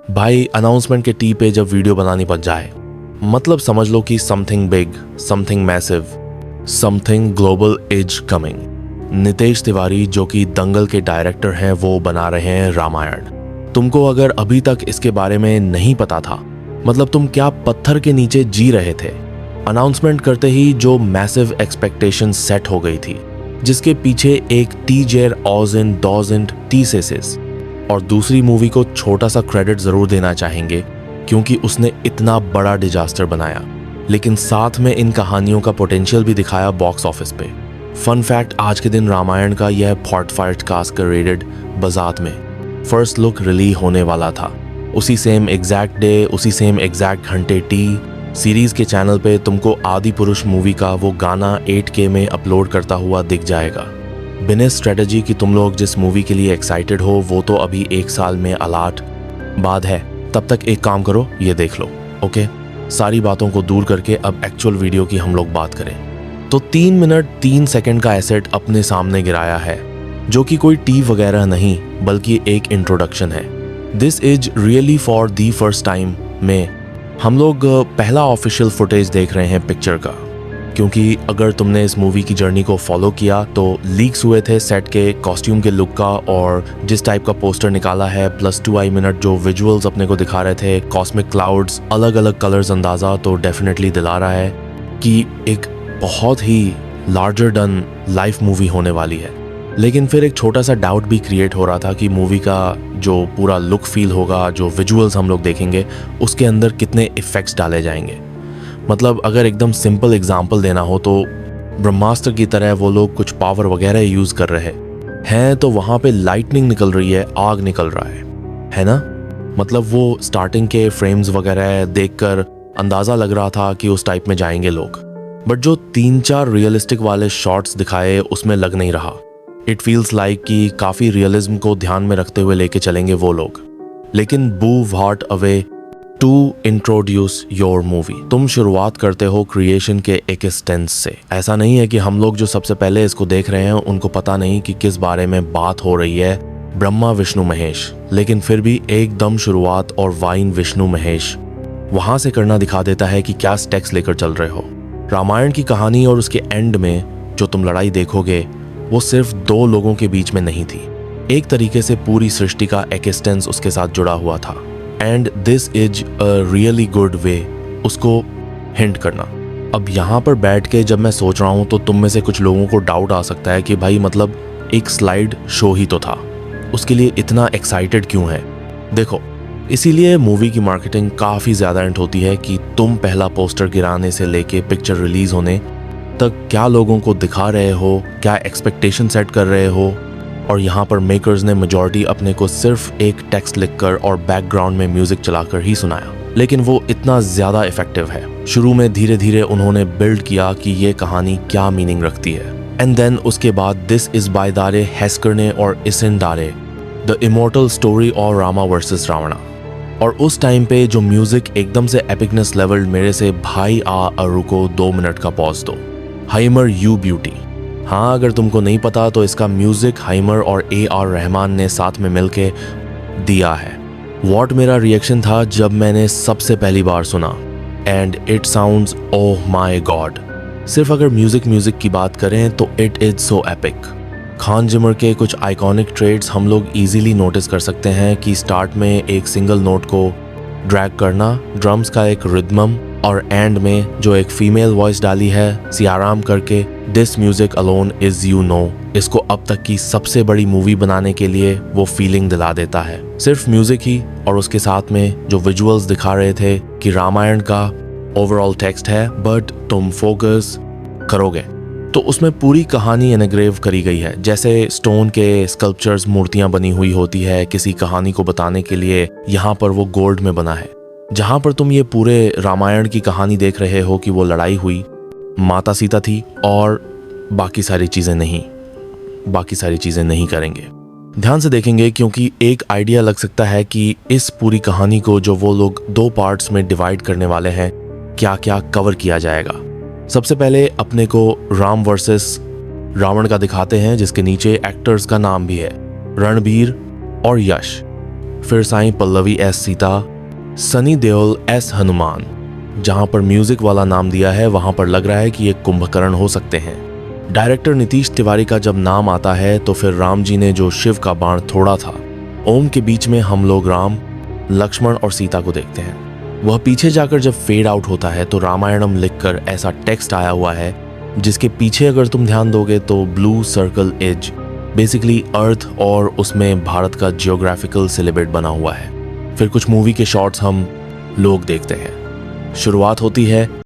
भाई अनाउंसमेंट के टी पे जब वीडियो बनानी पड़ जाए, मतलब समझ लो कि something big, something massive, something global is coming. Nitesh Tiwari जो कि दंगल के डायरेक्टर हैं, वो बना रहे हैं रामायण। तुमको अगर अभी तक इसके बारे में नहीं पता था, मतलब तुम क्या पत्थर के नीचे जी रहे थे। अनाउंसमेंट करते ही जो मैसिव एक्सपेक्टेशन सेट हो गई थी, जिसके पीछे एक टीजेर ऑजिन डॉजेंट टीसेसिस, और दूसरी मूवी को छोटा सा क्रेडिट जरूर देना चाहेंगे क्योंकि उसने इतना बड़ा डिजास्टर बनाया, लेकिन साथ में इन कहानियों का पोटेंशियल भी दिखाया बॉक्स ऑफिस पे। फन फैक्ट, आज के दिन रामायण का यह पॉडकास्ट कास्ट का रेटेड बाजात में फर्स्ट लुक रिलीज होने वाला था। उसी सेम एग्जैक्ट डे, उसी सेम एग्जैक्ट घंटे टी सीरीज के चैनल पे तुमको आदि पुरुष मूवी का वो गाना 8K में अपलोड करता हुआ दिख जाएगा। बिना स्ट्रेटजी कि तुम लोग जिस मूवी के लिए एक्साइटेड हो वो तो अभी 1 साल में अलाट बाद है। तब तक एक काम करो, ये देख लो। ओके, सारी बातों को दूर करके अब एक्चुअल वीडियो की हम लोग बात करें तो 3 मिनट 3 सेकंड का एसेट अपने सामने गिराया है, जो कि कोई टी वगैरह नहीं बल्कि एक इंट्रोडक्शन है। This is really for the first time में हम लोग पहला ऑफिशियल फुटेज देख रहे हैं पिक्चर का, क्योंकि अगर तुमने इस मूवी की जर्नी को फॉलो किया तो लीक्स हुए थे सेट के कॉस्ट्यूम के लुक का, और जिस टाइप का पोस्टर निकाला है प्लस 2 मिनट जो विजुअल्स अपने को दिखा रहे थे, कॉस्मिक क्लाउड्स, अलग अलग कलर्स, अंदाजा तो डेफिनेटली दिला रहा है कि एक बहुत ही लार्जर डन लाइफ मूवी होने वाली है। लेकिन फिर एक छोटा सा डाउट भी क्रिएट हो रहा था कि मूवी का जो पूरा लुक फील होगा, जो विजुअल्स हम लोग देखेंगे, उसके अंदर कितने इफेक्ट्स डाले जाएंगे। मतलब अगर एकदम सिंपल एग्जांपल देना हो तो ब्रह्मास्त्र की तरह वो लोग कुछ पावर वगैरह यूज कर रहे हैं तो वहां पे लाइटनिंग निकल रही है, आग निकल रहा है ना। मतलब वो स्टार्टिंग के फ्रेम्स वगैरह देखकर अंदाजा लग रहा था कि उस टाइप में जाएंगे लोग, बट जो 3-4 रियलिस्टिक वाले शॉट्स दिखाए उसमें लग नहीं रहा। इट फील्स लाइक कि काफी रियलिज्म को ध्यान में रखते हुए लेके चलेंगे वो लोग। लेकिन move what away to introduce your movie. तुम शुरुआत करते हो क्रिएशन के एक स्टेंस से। ऐसा नहीं है कि हम लोग जो सबसे पहले इसको देख रहे हैं उनको पता नहीं कि किस बारे में बात हो रही है, ब्रह्मा विष्णु महेश, लेकिन फिर भी एकदम शुरुआत और वाइन विष्णु महेश वहां से करना दिखा देता है कि क्या स्टेक्स लेकर चल रहे हो। रामायण की कहानी और उसके एंड में जो तुम लड़ाई देखोगे वो सिर्फ 2 लोगों के बीच में नहीं थी, एक तरीके से पूरी सृष्टि का एक्सटेंस उसके साथ जुड़ा हुआ था। And this is a really good way उसको हिंट करना। अब यहाँ पर बैठ के जब मैं सोच रहा हूँ तो तुम में से कुछ लोगों को डाउट आ सकता है कि भाई मतलब एक स्लाइड शो ही तो था, उसके लिए इतना एक्साइटेड क्यों है। देखो, इसीलिए मूवी की मार्केटिंग काफ़ी ज़्यादा इंट होती है कि तुम पहला पोस्टर गिराने से लेके पिक्चर रिलीज होने तक क्या लोगों को दिखा रहे हो, क्या एक्सपेक्टेशन सेट कर रहे हो। और यहाँ पर मेकर्स ने मेजॉरिटी अपने को सिर्फ एक टेक्स्ट लिखकर और बैकग्राउंड में म्यूजिक चलाकर ही सुनाया, लेकिन वो इतना ज़्यादा इफेक्टिव है। शुरू में धीरे धीरे उन्होंने बिल्ड किया कि ये कहानी क्या मीनिंग रखती है, एंड देन उसके बाद दिस इज बाय दारे हेस्करने और इसिन दारे द इमोर्टल स्टोरी और रामा वर्सेस रावणा। और उस टाइम पे जो म्यूजिक एकदम से एपिकनेस लेवल मेरे से भाई रुको 2 मिनट का पॉज दो, हाइमर यू ब्यूटी। हाँ, अगर तुमको नहीं पता तो इसका म्यूजिक हाइमर और AR रहमान ने साथ में मिलके दिया है। व्हाट मेरा रिएक्शन था जब मैंने सबसे पहली बार सुना, and it sounds oh my god. सिर्फ अगर म्यूजिक की बात करें तो इट इज सो एपिक। खान जिमर के कुछ आइकॉनिक ट्रेड्स हम लोग इजीली नोटिस कर सकते हैं कि स्टार्ट में एक सिंगल नोट को ड्रैग करना, ड्रम्स का एक रिदमम, और एंड में जो एक फीमेल वॉइस डाली है सियाराम करके, this music alone is you know, इसको अब तक की सबसे बड़ी मूवी बनाने के लिए वो फीलिंग दिला देता है। सिर्फ म्यूजिक ही और उसके साथ में जो विजुअल्स दिखा रहे थे कि रामायण का ओवरऑल टेक्स्ट है, बट तुम फोकस करोगे तो उसमें पूरी कहानी एनग्रेव करी गई है। जैसे स्टोन के स्कल्पचर्स, मूर्तियां बनी हुई होती है किसी कहानी को बताने के लिए, यहाँ पर वो गोल्ड में बना है। जहाँ पर तुम ये पूरे रामायण की कहानी देख रहे हो कि वो लड़ाई हुई, माता सीता थी और बाकी सारी चीज़ें नहीं करेंगे। ध्यान से देखेंगे क्योंकि एक आइडिया लग सकता है कि इस पूरी कहानी को जो वो लोग 2 पार्ट्स में डिवाइड करने वाले हैं, क्या क्या कवर किया जाएगा। सबसे पहले अपने को राम वर्सेस रावण का दिखाते हैं, जिसके नीचे एक्टर्स का नाम भी है, रणबीर और यश। फिर साईं पल्लवी एस सीता, सनी देओल एस हनुमान। जहां पर म्यूजिक वाला नाम दिया है वहां पर लग रहा है कि ये कुंभकर्ण हो सकते हैं। डायरेक्टर नीतीश तिवारी का जब नाम आता है तो फिर राम जी ने जो शिव का बाण थोड़ा था, ओम के बीच में हम लोग राम, लक्ष्मण और सीता को देखते हैं। वह पीछे जाकर जब फेड आउट होता है तो रामायणम लिखकर ऐसा टेक्स्ट आया हुआ है जिसके पीछे अगर तुम ध्यान दोगे तो blue circle as basically earth और उसमें भारत का जियोग्राफिकल सिलिबेट बना हुआ है। फिर कुछ मूवी के शॉट्स हम लोग देखते हैं। शुरुआत होती है